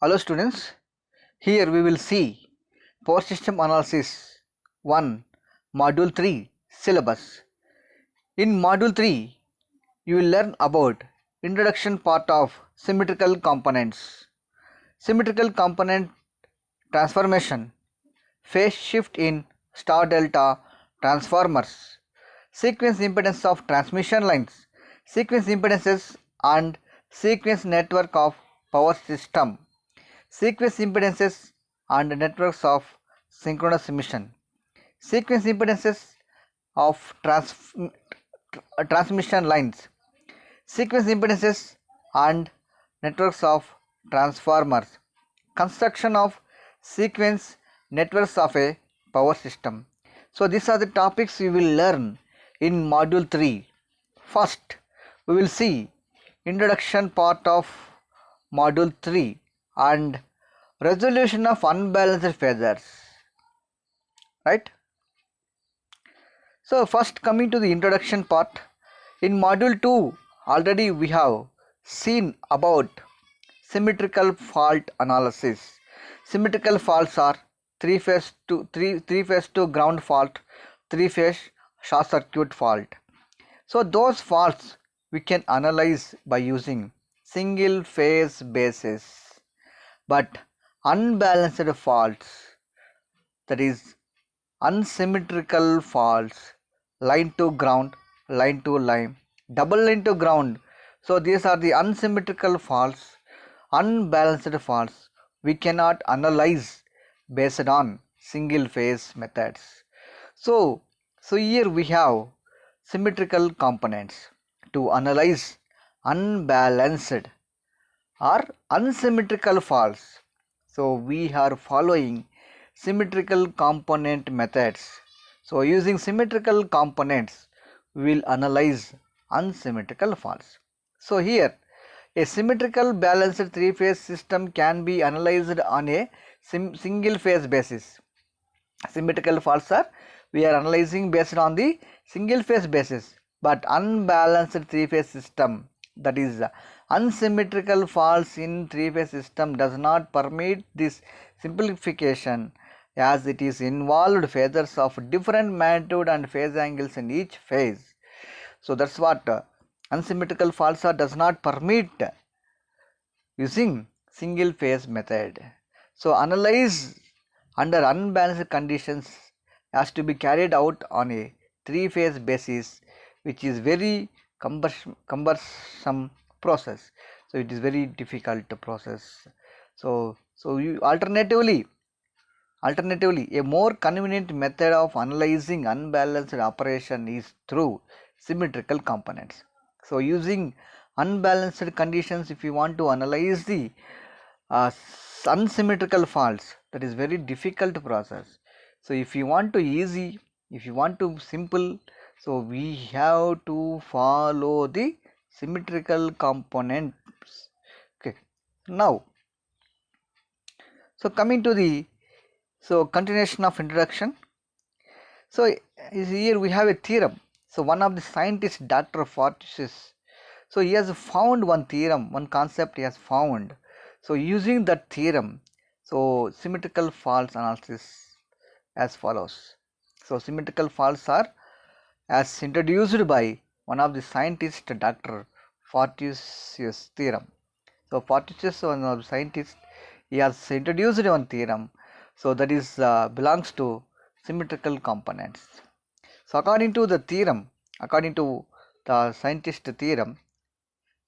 Hello students, here we will see Power System Analysis 1 Module 3 syllabus. In Module 3, you will learn about introduction part of symmetrical components, symmetrical component transformation, phase shift in star delta transformers, sequence impedance of transmission lines, sequence impedances and sequence network of power system, sequence impedances and networks of synchronous emission, sequence impedances of transmission lines, sequence impedances and networks of transformers, construction of sequence networks of a power system. So these are the topics we will learn in module 3. First, we will see introduction part of module 3 and resolution of unbalanced phasors, right? So first, coming to the introduction part, in module 2 already we have seen about symmetrical fault analysis. Symmetrical faults are three phase to ground fault, three phase short circuit fault. So those faults we can analyze by using single phase basis, but unbalanced faults, that is unsymmetrical faults, line to ground, line to line, double line to ground. So these are the unsymmetrical faults, unbalanced faults we cannot analyze based on single phase methods. So, here we have symmetrical components to analyze unbalanced or unsymmetrical faults. So we are following symmetrical component methods. So using symmetrical components, we will analyze unsymmetrical faults. So here a symmetrical balanced three phase system can be analyzed on a single phase basis. Symmetrical faults are we are analyzing based on the single phase basis, but unbalanced three phase system, that is unsymmetrical faults in three phase system, does not permit this simplification, as it is involved phasors of different magnitude and phase angles in each phase. So that's what unsymmetrical faults are does not permit using single phase method. So analyze under unbalanced conditions has to be carried out on a three phase basis, which is very cumbersome process. So it is very difficult to process. So you alternatively, a more convenient method of analyzing unbalanced operation is through symmetrical components. So using unbalanced conditions, if you want to analyze the unsymmetrical faults, that is very difficult process. So if you want to easy, if you want to simple, so we have to follow the symmetrical components. Okay, now, so coming to the continuation of introduction. So here we have a theorem. So one of the scientists, Dr. Fortis, so he has found one theorem, one concept he has found. So using that theorem, so symmetrical faults analysis as follows. So symmetrical faults are as introduced by one of the scientists, Dr. Fortius theorem. So Fortius, one of the scientists, he has introduced one theorem. So that is belongs to symmetrical components. So according to the theorem, according to the scientist theorem,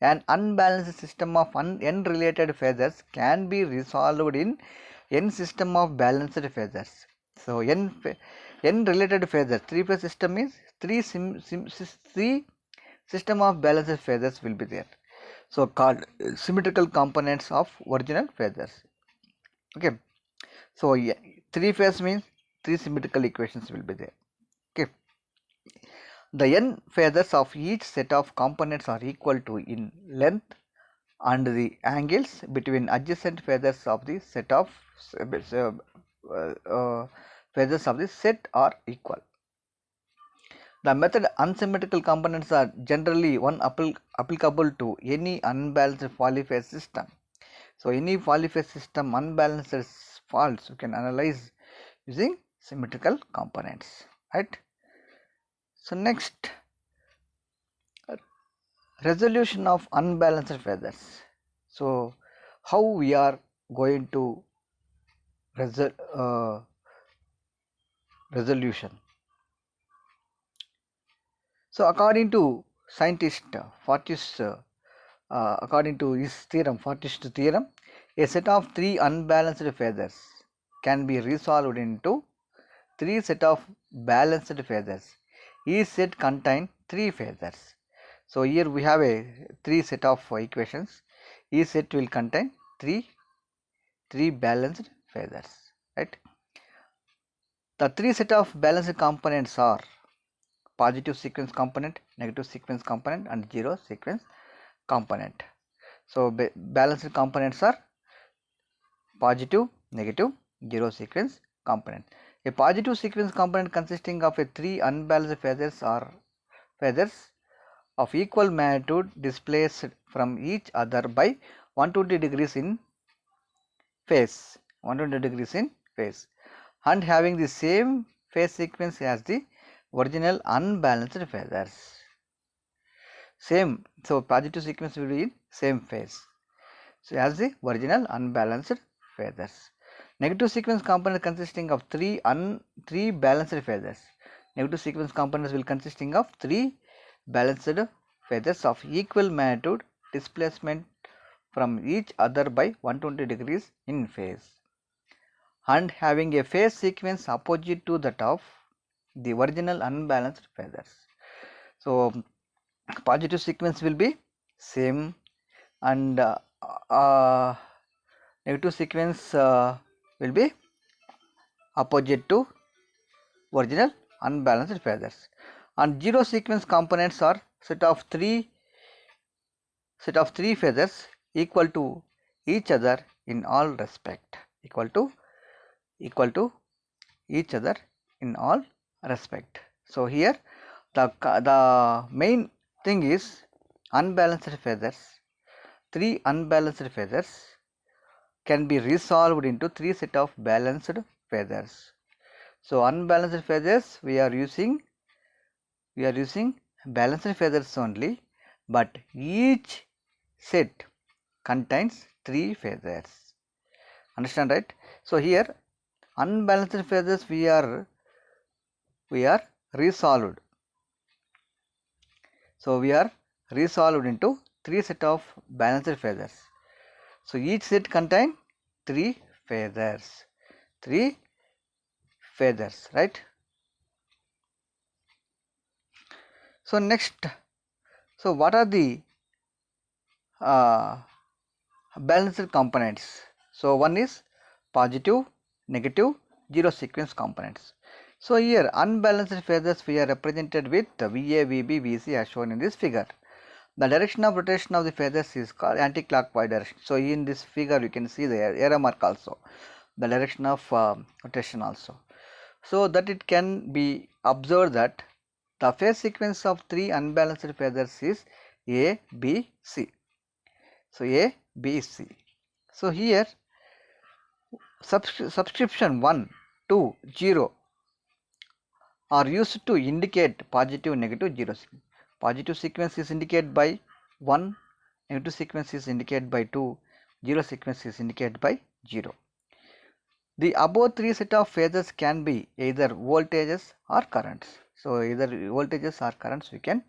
an unbalanced system of n related phasors can be resolved in n system of balanced phasors. So n related phasors, three phase system is three system of balanced phasors will be there. So called symmetrical components of original phasors. Okay. So yeah, three phase means three symmetrical equations will be there. Okay. The n phasors of each set of components are equal to in length, and the angles between adjacent phasors of the set of phasors of the set are equal. The method unsymmetrical components are generally one applicable to any unbalanced polyphase system. So any polyphase system unbalanced faults you can analyze using symmetrical components, right? So next, resolution of unbalanced phases. So how we are going to resolution. So according to scientist Fortis, according to his theorem, Fortis theorem, a set of three unbalanced phases can be resolved into three set of balanced phases. Each set contain three phases. So here we have a three set of equations. Each set will contain three balanced phases, right? The three set of balanced components are positive sequence component, negative sequence component, and zero sequence component. So balanced components are positive, negative, zero sequence component. A positive sequence component consisting of a three unbalanced phases or phases of equal magnitude displaced from each other by 120 degrees in phase, 120 degrees in phase, and having the same phase sequence as the original unbalanced phases. Same, so positive sequence will be in same phase. So as the original unbalanced phases. Negative sequence component consisting of three balanced phases. Negative sequence components will consisting of three balanced phases of equal magnitude displacement from each other by 120 degrees in phase, and having a phase sequence opposite to that of the original unbalanced phases. So positive sequence will be same, and negative sequence will be opposite to original unbalanced phases. And zero sequence components are set of three phases equal to each other in all respect, equal to each other in all respect. So here the main thing is unbalanced phases. Three unbalanced phases can be resolved into three set of balanced phases. So unbalanced phases we are using balanced phases only, but each set contains three phases. Understand, right? So here unbalanced phases we are resolved. So we are resolved into three set of balanced phases. So each set contain three phases, right? So next, so what are the balanced components? So one is positive, negative, zero sequence components. So here unbalanced phases we are represented with VA, VB, VC as shown in this figure. The direction of rotation of the phases is called anti-clockwise direction. So in this figure you can see the arrow mark also, the direction of rotation also. So that it can be observed that the phase sequence of three unbalanced phases is A, B, C. So A, B, C. So here subscription 1, 2, 0 are used to indicate positive, negative, zero. Positive sequence is indicated by 1, negative sequence is indicated by 2, zero sequence is indicated by 0. The above three set of phases can be either voltages or currents. So either voltages or currents we can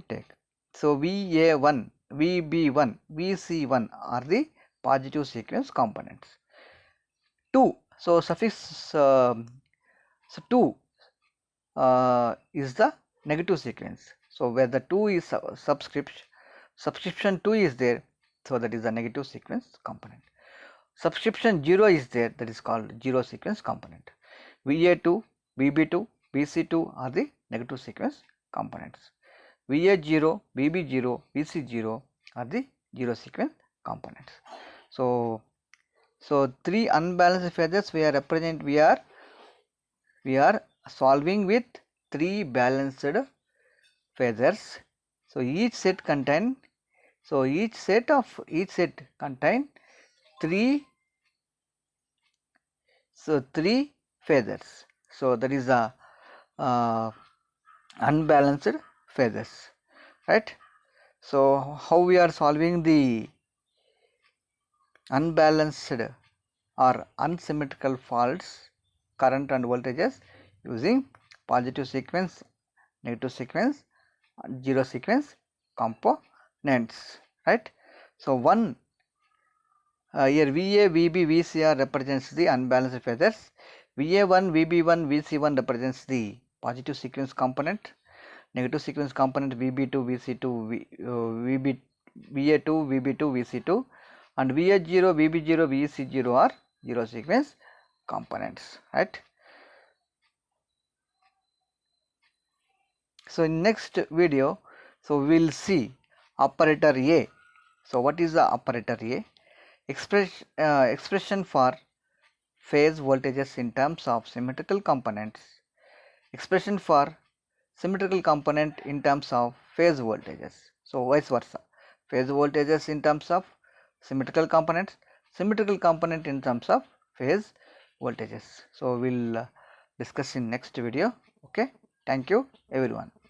take. So VA1, VB1, VC1 are the positive sequence components. 2, so suffix 2 is the negative sequence. So where the 2 is subscription 2 is there, so that is the negative sequence component. Subscription 0 is there, that is called zero sequence component. VA2, VB2, VC2 are the negative sequence components. VA0, VB0, VC0 are the zero sequence components. So three unbalanced phases we are solving with three balanced phases. So each set contain So each set contain three phases. So that is the uh, unbalanced phases, right? So how we are solving the unbalanced or unsymmetrical faults, current and voltages using positive sequence, negative sequence, and zero sequence components, right? So one here VA, VB, VCR represents the unbalanced phases. VA1, VB1, VC1 represents the positive sequence component. Negative sequence component VB2, VC2, VB, VA2, VB2, VC2, and VH0, VB0, VC0 are zero sequence components, right? So in next video, so we will see operator A. So what is the operator A? Expression for phase voltages in terms of symmetrical components. Expression for symmetrical component in terms of phase voltages. So vice versa. Phase voltages in terms of symmetrical components, symmetrical component in terms of phase voltages. So we'll discuss in next video. Okay. Thank you everyone.